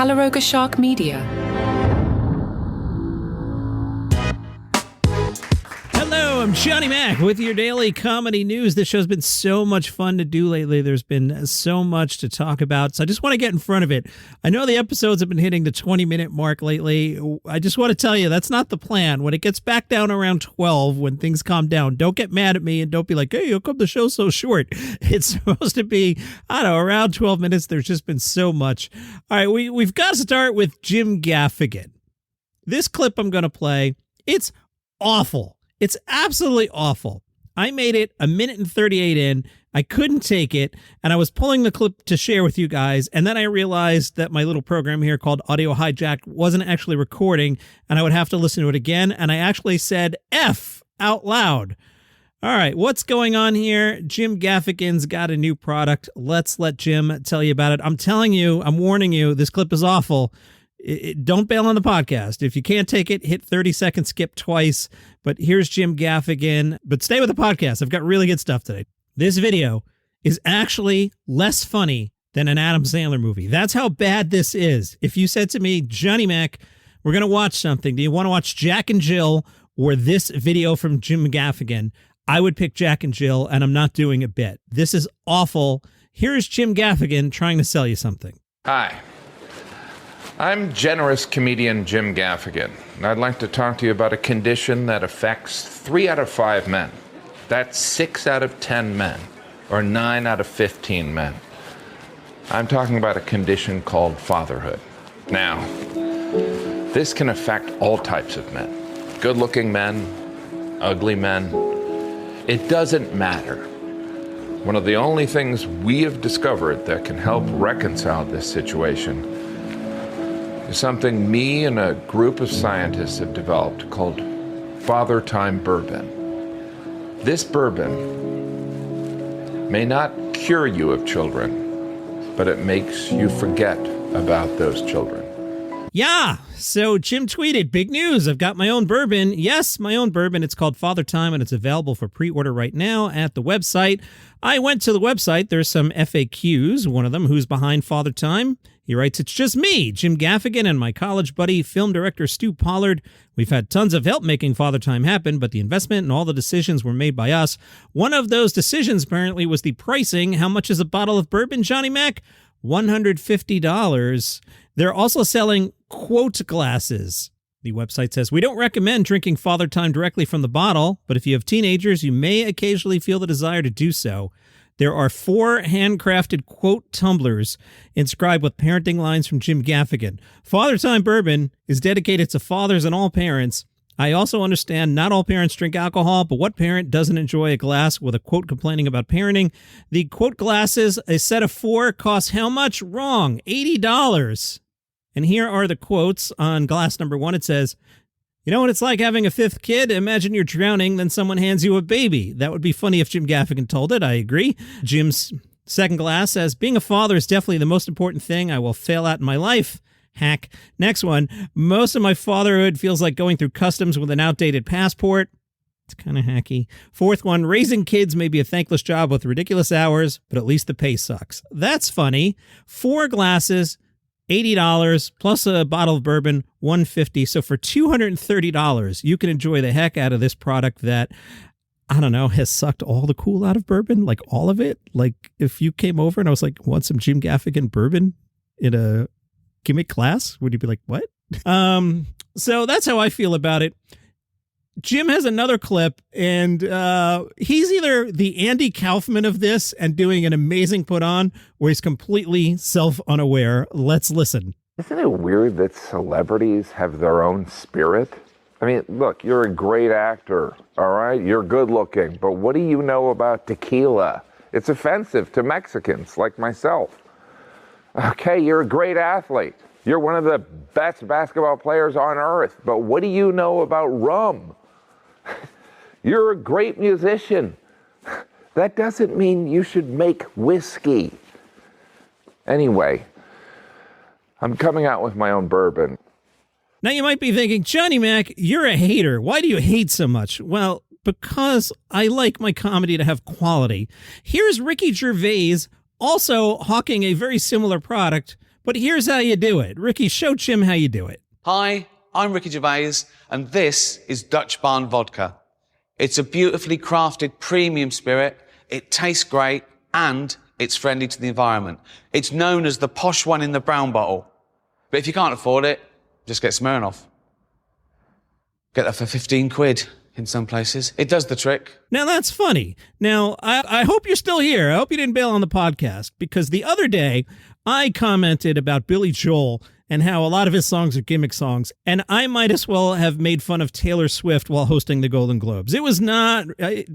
Calaroga Shark Media. Hello, I'm Johnny Mac with your daily comedy news. This show's been so much fun to do lately. There's been so much to talk about, so I just want to get in front of it. I know the episodes have been hitting the 20-minute mark lately. I just want to tell you, that's not the plan. When it gets back down around 12, when things calm down, don't get mad at me and don't be like, hey, how come the show's so short? It's supposed to be, I don't know, around 12 minutes. There's just been so much. All right, we've got to start with Jim Gaffigan. This clip I'm going to play, it's awful. It's absolutely awful. I made it a minute and 38 in. I couldn't take it, and I was pulling the clip to share with you guys, and then I realized that my little program here called Audio Hijacked wasn't actually recording, and I would have to listen to it again, and I actually said F out loud. All right, what's going on here? Jim Gaffigan's got a new product. Let's let Jim tell you about it. I'm telling you, I'm warning you, this clip is awful. Don't bail on the podcast. If you can't take it, hit 30-second skip twice. But here's Jim Gaffigan. But stay with the podcast. I've got really good stuff today. This video is actually less funny than an Adam Sandler movie. That's how bad this is. If you said to me, Johnny Mac, we're going to watch something. Do you want to watch Jack and Jill or this video from Jim Gaffigan? I would pick Jack and Jill, and I'm not doing a bit. This is awful. Here's Jim Gaffigan trying to sell you something. Hi. I'm generous comedian Jim Gaffigan, and I'd like to talk to you about a condition that affects 3 out of 5 men. That's 6 out of 10 men, or 9 out of 15 men. I'm talking about a condition called fatherhood. Now, this can affect all types of men. Good-looking men, ugly men. It doesn't matter. One of the only things we have discovered that can help reconcile this situation is something me and a group of scientists have developed called Father Time Bourbon. This bourbon may not cure you of children, but it makes you forget about those children. Yeah, so Jim tweeted, big news, I've got my own bourbon. Yes, my own bourbon. It's called Father Time, and it's available for pre-order right now at the website. I went to the website. There's some FAQs. One of them, who's behind Father Time? He writes, it's just me, Jim Gaffigan, and my college buddy, film director Stu Pollard. We've had tons of help making Father Time happen, but the investment and all the decisions were made by us. One of those decisions, apparently, was the pricing. How much is a bottle of bourbon, Johnny Mac? $150. They're also selling quote glasses. The website says, we don't recommend drinking Father Time directly from the bottle, but if you have teenagers, you may occasionally feel the desire to do so. There are 4 handcrafted quote tumblers inscribed with parenting lines from Jim Gaffigan. Father Time Bourbon is dedicated to fathers and all parents. I also understand not all parents drink alcohol, but what parent doesn't enjoy a glass with a quote complaining about parenting? The quote glasses, a set of 4, cost how much? Wrong, $80. And here are the quotes on glass number 1. It says, you know what it's like having a 5th kid? Imagine you're drowning, then someone hands you a baby. That would be funny if Jim Gaffigan told it. I agree. Jim's second glass says, being a father is definitely the most important thing I will fail at in my life. Hack. Next one, most of my fatherhood feels like going through customs with an outdated passport. It's kind of hacky. 4th one, raising kids may be a thankless job with ridiculous hours, but at least the pay sucks. That's funny. 4 glasses, $80 plus a bottle of bourbon, $150. So for $230, you can enjoy the heck out of this product that, I don't know, has sucked all the cool out of bourbon, like all of it. Like if you came over and I was like, want some Jim Gaffigan bourbon in a gimmick class, would you be like, what? So that's how I feel about it. Jim has another clip, and he's either the Andy Kaufman of this and doing an amazing put on, or he's completely self-unaware. Let's listen. Isn't it weird that celebrities have their own spirit? I mean, look, you're a great actor, all right? You're good looking, but what do you know about tequila? It's offensive to Mexicans like myself. Okay, you're a great athlete. You're one of the best basketball players on earth, but what do you know about rum? You're a great musician. That doesn't mean you should make whiskey. Anyway, I'm coming out with my own bourbon. Now you might be thinking, Johnny Mac, you're a hater. Why do you hate so much? Well, because I like my comedy to have quality. Here's Ricky Gervais also hawking a very similar product, but But here's how you do it. Ricky, show Jim how you do it. Hi, I'm Ricky Gervais, and this is Dutch Barn Vodka. It's a beautifully crafted premium spirit. It tastes great, and it's friendly to the environment. It's known as the posh one in the brown bottle. But if you can't afford it, just get Smirnoff. Get that for 15 quid in some places. It does the trick. Now, that's funny. Now, I hope you're still here. I hope you didn't bail on the podcast, because the other day I commented about Billy Joel and how a lot of his songs are gimmick songs, and I might as well have made fun of Taylor Swift while hosting the Golden Globes. It was not,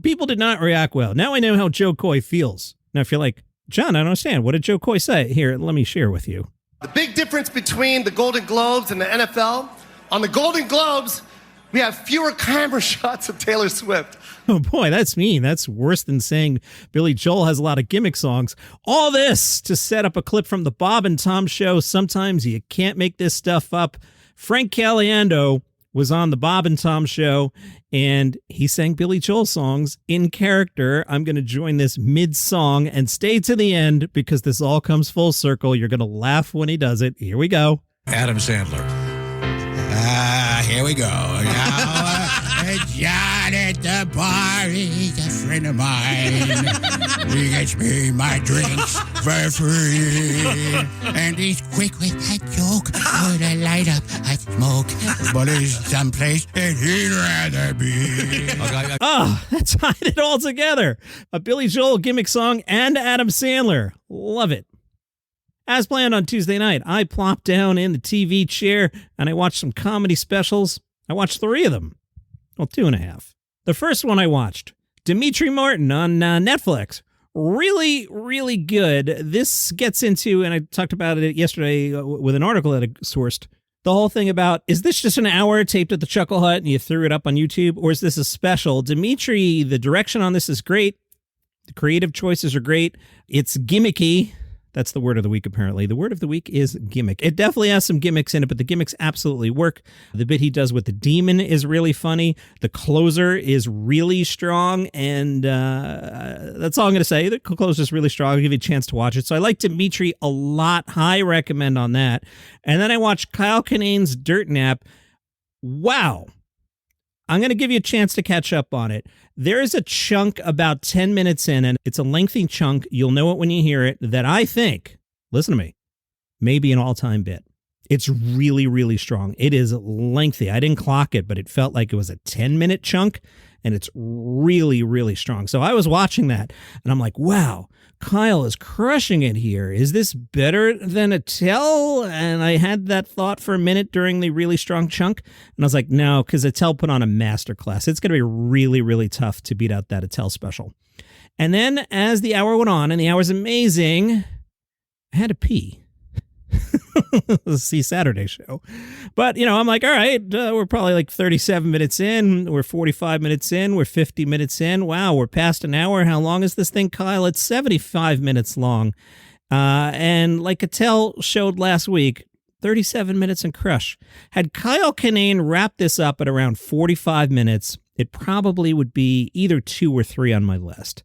people did not react well. Now I know how Joe Coy feels. Now, if you're like, John, I don't understand. What did Joe Coy say? Here, let me share with you. The big difference between the Golden Globes and the NFL, on the Golden Globes, we have fewer camera shots of Taylor Swift. Oh boy, that's mean. That's worse than saying Billy Joel has a lot of gimmick songs. All this to set up a clip from the Bob and Tom show. Sometimes you can't make this stuff up. Frank Caliendo was on the Bob and Tom show, and he sang Billy Joel songs in character. I'm going to join this mid-song, and stay to the end because this all comes full circle. You're going to laugh when he does it. Here we go. Adam Sandler. Here we go. Now, John at the bar is a friend of mine. He gets me my drinks for free. And he's quick with that joke. Would I light up a smoke? But he's someplace that he'd rather be. Oh, that tied it all together. A Billy Joel gimmick song and Adam Sandler. Love it. As planned on Tuesday night, I plopped down in the TV chair and I watched some comedy specials. I watched 3 of them. Well, 2.5. The first one I watched, Demitri Martin on Netflix. Really, really good. This gets into, and I talked about it yesterday with an article that I sourced, the whole thing about, is this just an hour taped at the Chuckle Hut and you threw it up on YouTube, or is this a special? Demitri, the direction on this is great. The creative choices are great. It's gimmicky. That's the word of the week, apparently. The word of the week is gimmick. It definitely has some gimmicks in it, but the gimmicks absolutely work. The bit he does with the demon is really funny. The closer is really strong, and that's all I'm going to say. The closer is really strong. I'll give you a chance to watch it. So I like Demitri a lot. High recommend on that. And then I watched Kyle Kinane's Dirt Nap. Wow. I'm going to give you a chance to catch up on it. There is a chunk about 10 minutes in, and it's a lengthy chunk. You'll know it when you hear it, that I think, listen to me, may be an all-time bit. It's really, really strong. It is lengthy. I didn't clock it, but it felt like it was a 10-minute chunk, and it's really, really strong. So I was watching that, and I'm like, wow, Kyle is crushing it here. Is this better than Attell? And I had that thought for a minute during the really strong chunk, and I was like, no, because Attell put on a masterclass. It's going to be really, really tough to beat out that Attell special. And then as the hour went on, and the hour's amazing, I had to pee. See Saturday show. But, you know, I'm like, all right, we're probably like 37 minutes in. We're 45 minutes in. We're 50 minutes in. Wow, we're past an hour. How long is this thing, Kyle? It's 75 minutes long. And like Attell showed last week, 37 minutes and crush. Had Kyle Kinane wrapped this up at around 45 minutes, it probably would be either 2 or 3 on my list.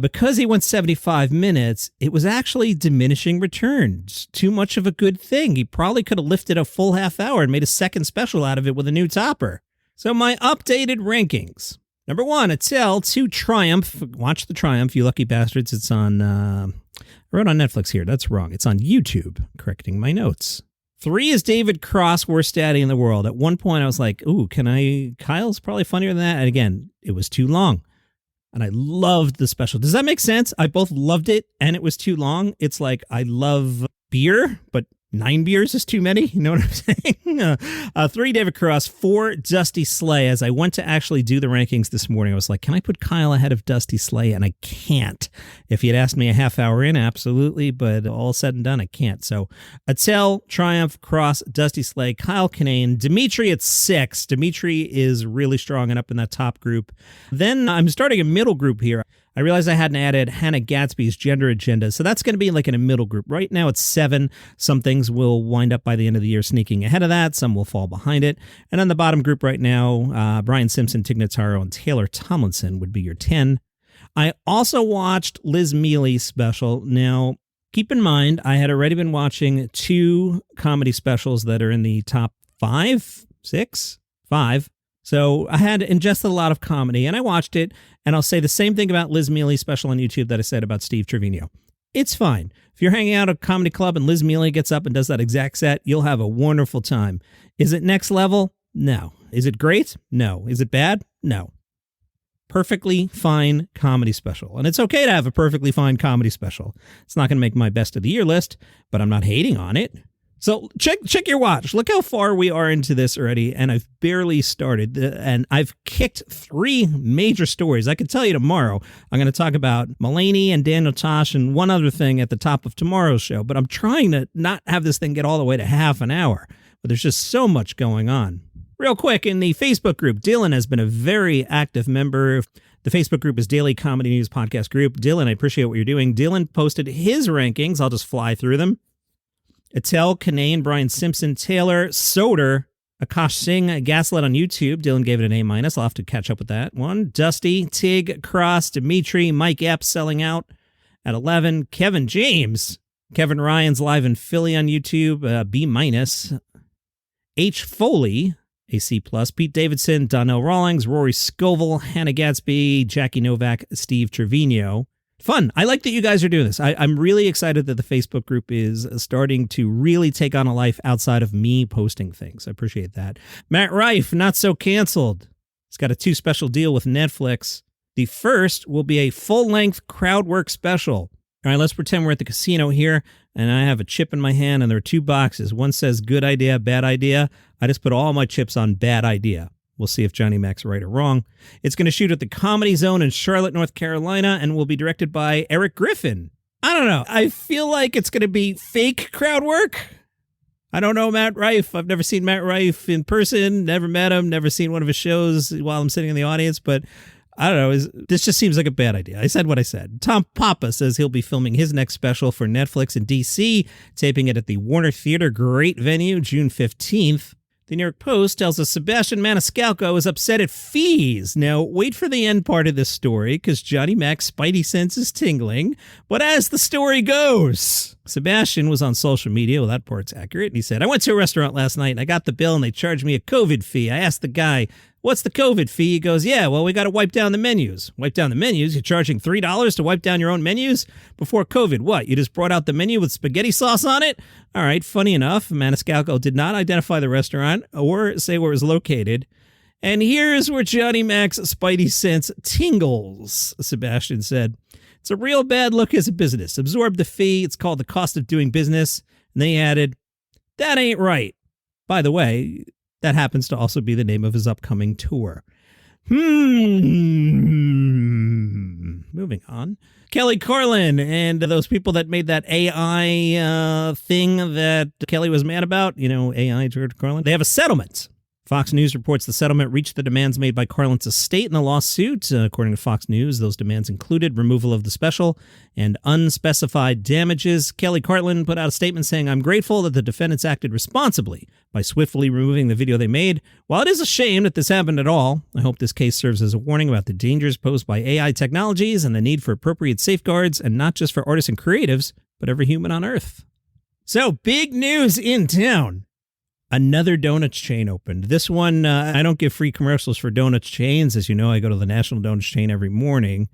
Because he went 75 minutes, it was actually diminishing returns. Too much of a good thing. He probably could have lifted a full half hour and made a second special out of it with a new topper. So my updated rankings. Number 1, Attell. 2, Triumph. Watch the Triumph, you lucky bastards. It's on, I wrote on Netflix here. That's wrong. It's on YouTube. Correcting my notes. 3 is David Cross, worst daddy in the world. At one point I was like, ooh, Kyle's probably funnier than that. And again, it was too long. And I loved the special. Does that make sense? I both loved it and it was too long. It's like I love beer, but 9 beers is too many. You know what I'm saying? 3, David Cross. 4, Dusty Slay. As I went to actually do the rankings this morning, I was like, can I put Kyle ahead of Dusty Slay? And I can't. If you'd asked me a half hour in, absolutely. But all said and done, I can't. So Attell, Triumph, Cross, Dusty Slay, Kyle Kinane, Demitri at 6. Demitri is really strong and up in that top group. Then I'm starting a middle group here. I realized I hadn't added Hannah Gadsby's gender agenda, so that's going to be like in a middle group. Right now it's 7. Some things will wind up by the end of the year sneaking ahead of that. Some will fall behind it. And on the bottom group right now, Brian Simpson, Tig Notaro, and Taylor Tomlinson would be your 10. I also watched Liz Mealy's special. Now, Keep in mind, I had already been watching 2 comedy specials that are in the top 5. So I had ingested a lot of comedy, and I watched it, and I'll say the same thing about Liz Mealy's special on YouTube that I said about Steve Trevino. It's fine. If you're hanging out at a comedy club and Liz Mealy gets up and does that exact set, you'll have a wonderful time. Is it next level? No. Is it great? No. Is it bad? No. Perfectly fine comedy special. And it's okay to have a perfectly fine comedy special. It's not going to make my best of the year list, but I'm not hating on it. So check your watch. Look how far we are into this already, and I've barely started. And I've kicked 3 major stories. I can tell you tomorrow I'm going to talk about Mulaney and Daniel Tosh and one other thing at the top of tomorrow's show. But I'm trying to not have this thing get all the way to half an hour. But there's just so much going on. Real quick, in the Facebook group, Dylan has been a very active member. The Facebook group is Daily Comedy News Podcast Group. Dylan, I appreciate what you're doing. Dylan posted his rankings. I'll just fly through them. Attell, Kinane, Brian Simpson, Taylor, Soder, Akash Singh, Gaslit on YouTube. Dylan gave it an A-. I'll have to catch up with that one. Dusty, Tig, Cross, Demitri, Mike Epps selling out at 11. Kevin James. Kevin Ryan's live in Philly on YouTube, B-. H. Foley, a C+. Pete Davidson, Donnell Rawlings, Rory Scovel, Hannah Gatsby, Jackie Novak, Steve Trevino. Fun. I like that you guys are doing this. I'm really excited that the Facebook group is starting to really take on a life outside of me posting things. I appreciate that. Matt Rife, not so canceled. He's got a 2 special deal with Netflix. The first will be a full-length crowd work special. All right, let's pretend we're at the casino here, and I have a chip in my hand, and there are 2 boxes. One says good idea, bad idea. I just put all my chips on bad idea. We'll see if Johnny Mac's right or wrong. It's going to shoot at the Comedy Zone in Charlotte, North Carolina, and will be directed by Eric Griffin. I don't know. I feel like it's going to be fake crowd work. I don't know Matt Rife. I've never seen Matt Rife in person, never met him, never seen one of his shows while I'm sitting in the audience, but I don't know. This just seems like a bad idea. I said what I said. Tom Papa says he'll be filming his next special for Netflix in D.C., taping it at the Warner Theater. Great venue, June 15th. The New York Post tells us Sebastian Maniscalco is upset at fees. Now, wait for the end part of this story, because Johnny Mac's spidey sense is tingling. But as the story goes, Sebastian was on social media. Well, that part's accurate. And he said, I went to a restaurant last night, and I got the bill, and they charged me a COVID fee. I asked the guy, what's the COVID fee? He goes, yeah, well, we got to wipe down the menus. Wipe down the menus? You're charging $3 to wipe down your own menus? Before COVID, what? You just brought out the menu with spaghetti sauce on it? All right, funny enough, Maniscalco did not identify the restaurant or say where it was located. And here's where Johnny Mac's spidey sense tingles, Sebastian said. It's a real bad look as a business. Absorb the fee. It's called the cost of doing business. And then he added, that ain't right. By the way, that happens to also be the name of his upcoming tour. Moving on. Kelly Carlin and those people that made that AI thing that Kelly was mad about, you know, AI, George Carlin, they have a settlement. Fox News reports the settlement reached the demands made by Carlin's estate in the lawsuit. According to Fox News, those demands included removal of the special and unspecified damages. Kelly Carlin put out a statement saying, I'm grateful that the defendants acted responsibly by swiftly removing the video they made. While it is a shame that this happened at all, I hope this case serves as a warning about the dangers posed by AI technologies and the need for appropriate safeguards, and not just for artists and creatives, but every human on Earth. So, big news in town. Another donuts chain opened. This one, I don't give free commercials for donuts chains. As you know, I go to the National Donuts Chain every morning.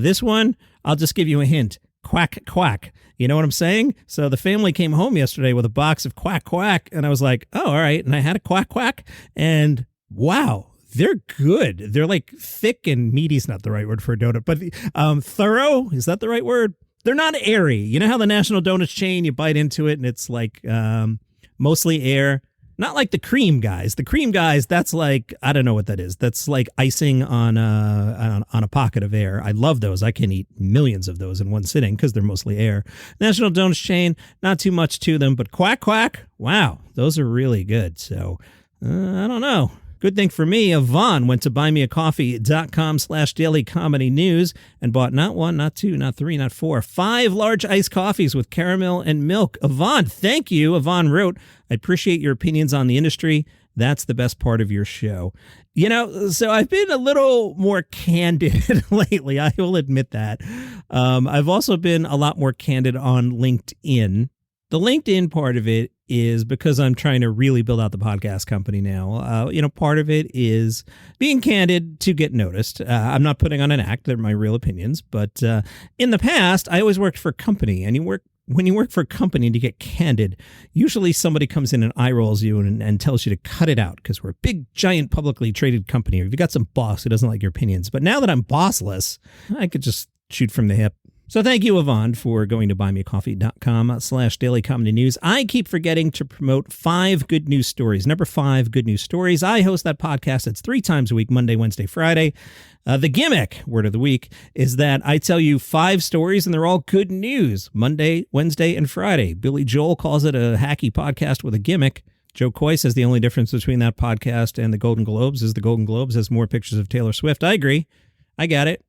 This one, I'll just give you a hint. Quack, quack. You know what I'm saying? So the family came home yesterday with a box of quack, quack. And I was like, oh, all right. And I had a quack, quack. And wow, they're good. They're like thick and meaty is not the right word for a donut, but thorough, is that the right word? They're not airy. You know how the National Donuts Chain, you bite into it and it's like mostly air. Not like the cream guys. The cream guys, that's like, I don't know what that is. That's like icing on a pocket of air. I love those. I can eat millions of those in one sitting because they're mostly air. National Donuts Chain, not too much to them, but quack, quack. Wow, those are really good. So, I don't know. Good thing for me, Yvonne went to buymeacoffee.com/dailycomedynews and bought not one, not two, not three, not four, 5 large iced coffees with caramel and milk. Yvonne, thank you. Yvonne wrote, I appreciate your opinions on the industry. That's the best part of your show. So I've been a little more candid lately. I will admit that. I've also been a lot more candid on LinkedIn. The LinkedIn part of it is because I'm trying to really build out the podcast company now. Part of it is being candid to get noticed. I'm not putting on an act. They're my real opinions. But in the past, I always worked for a company. And when you work for a company to get candid, usually somebody comes in and eye rolls you and tells you to cut it out because we're a big, giant, publicly traded company. Or if you got some boss who doesn't like your opinions. But now that I'm bossless, I could just shoot from the hip. So thank you, Yvonne, for going to buymeacoffee.com/daily comedy news. I keep forgetting to promote 5 good news stories. Number 5 good news stories. I host that podcast. It's 3 times a week, Monday, Wednesday, Friday. The gimmick, word of the week, is that I tell you 5 stories and they're all good news. Monday, Wednesday, and Friday. Billy Joel calls it a hacky podcast with a gimmick. Joe Coy says the only difference between that podcast and the Golden Globes is the Golden Globes has more pictures of Taylor Swift. I agree. I got it.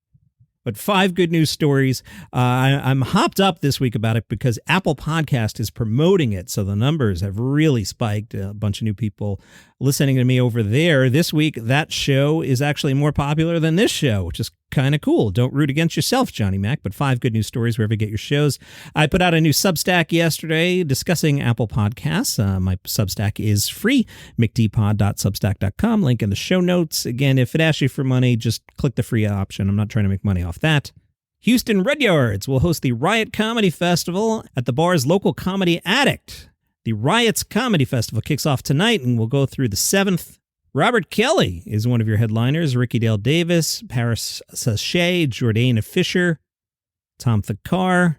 But 5 good news stories. I'm hopped up this week about it because Apple Podcast is promoting it. So the numbers have really spiked. A bunch of new people listening to me over there. This week, that show is actually more popular than this show, which is kind of cool. Don't root against yourself, Johnny Mac, but 5 good news stories wherever you get your shows. I put out a new Substack yesterday discussing Apple Podcasts. My Substack is free, mcdpod.substack.com. Link in the show notes. Again, if it asks you for money, just click the free option. I'm not trying to make money off that. Houston Red Yards will host the Riot Comedy Festival at the bar's local Comedy Addict. The Riots Comedy Festival kicks off tonight and will go through the 7th. Robert Kelly is one of your headliners. Ricky Dale Davis, Paris Sachet, Jordana Fisher, Tom Thakar,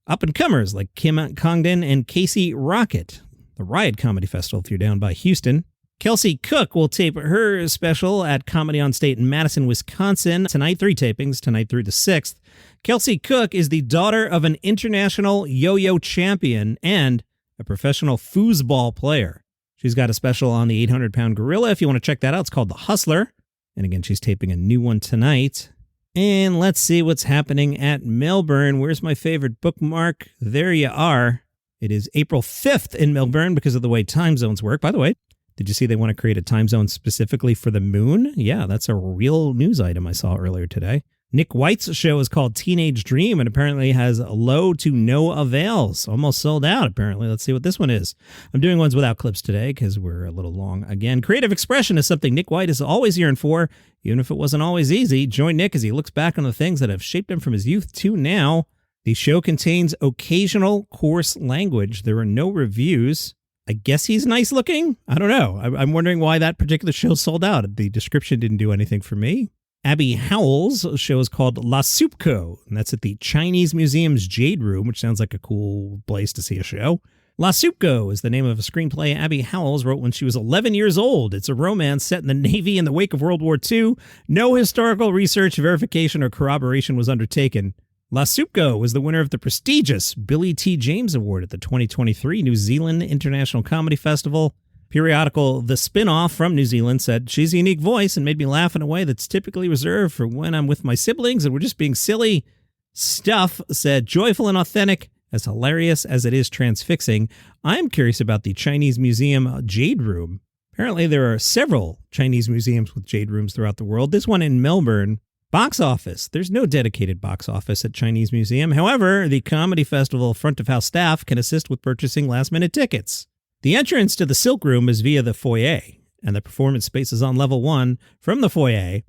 up-and-comers like Kim Congdon and Casey Rocket. The Riot Comedy Festival if you're down by Houston. Kelsey Cook will tape her special at Comedy on State in Madison, Wisconsin. Tonight, 3 tapings, tonight through the 6th. Kelsey Cook is the daughter of an international yo-yo champion and a professional foosball player. She's got a special on the 800-pound gorilla. If you want to check that out, it's called The Hustler. And again, she's taping a new one tonight. And let's see what's happening at Melbourne. Where's my favorite bookmark? There you are. It is April 5th in Melbourne because of the way time zones work. By the way, did you see they want to create a time zone specifically for the moon? Yeah, that's a real news item I saw earlier today. Nick White's show is called Teenage Dream and apparently has low to no avails. Almost sold out, apparently. Let's see what this one is. I'm doing ones without clips today because we're a little long again. Creative expression is something Nick White is always yearning for, even if it wasn't always easy. Join Nick as he looks back on the things that have shaped him from his youth to now. The show contains occasional coarse language. There are no reviews. I guess he's nice looking? I don't know. I'm wondering why that particular show sold out. The description didn't do anything for me. Abby Howell's show is called La Soupco, and that's at the Chinese Museum's Jade Room, which sounds like a cool place to see a show. La Soupco is the name of a screenplay Abby Howells wrote when she was 11 years old. It's a romance set in the Navy in the wake of World War II. No historical research, verification, or corroboration was undertaken. La Soupco was the winner of the prestigious Billy T. James Award at the 2023 New Zealand International Comedy Festival. Periodical The Spinoff from New Zealand said, she's a unique voice and made me laugh in a way that's typically reserved for when I'm with my siblings and we're just being silly. Stuff said, joyful and authentic, as hilarious as it is transfixing. I'm curious about the Chinese Museum Jade Room. Apparently there are several Chinese museums with jade rooms throughout the world. This one in Melbourne. Box office. There's no dedicated box office at Chinese Museum. However, the Comedy Festival front of house staff can assist with purchasing last-minute tickets. The entrance to the Silk Room is via the foyer, and the performance space is on level 1. From the foyer,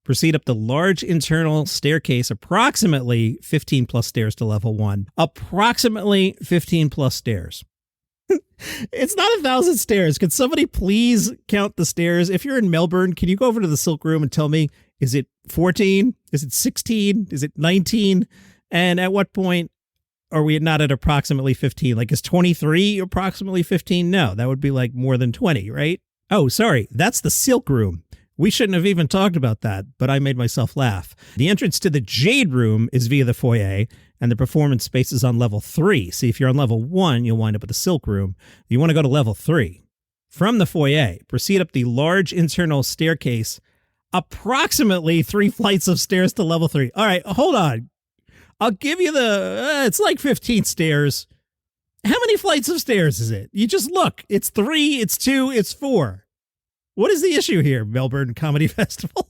proceed up the large internal staircase, approximately 15 plus stairs to level 1. Approximately 15 plus stairs. It's not 1,000 stairs. Could somebody please count the stairs? If you're in Melbourne, can you go over to the Silk Room and tell me, is it 14? Is it 16? Is it 19? And at what point are we not at approximately 15? Like, is 23 approximately 15? No, that would be like more than 20, right? Oh, sorry. That's the Silk Room. We shouldn't have even talked about that, but I made myself laugh. The entrance to the Jade Room is via the foyer, and the performance space is on level 3. See, if you're on level 1, you'll wind up at the Silk Room. You want to go to level 3. From the foyer, proceed up the large internal staircase, approximately 3 flights of stairs to level 3. All right, hold on. I'll give you it's like 15 stairs. How many flights of stairs is it? You just look. It's 3, it's 2, it's 4. What is the issue here, Melbourne Comedy Festival?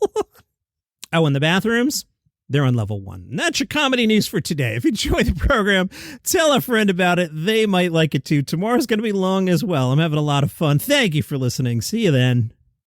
Oh, and the bathrooms? They're on level 1. And that's your comedy news for today. If you enjoy the program, tell a friend about it. They might like it too. Tomorrow's going to be long as well. I'm having a lot of fun. Thank you for listening. See you then.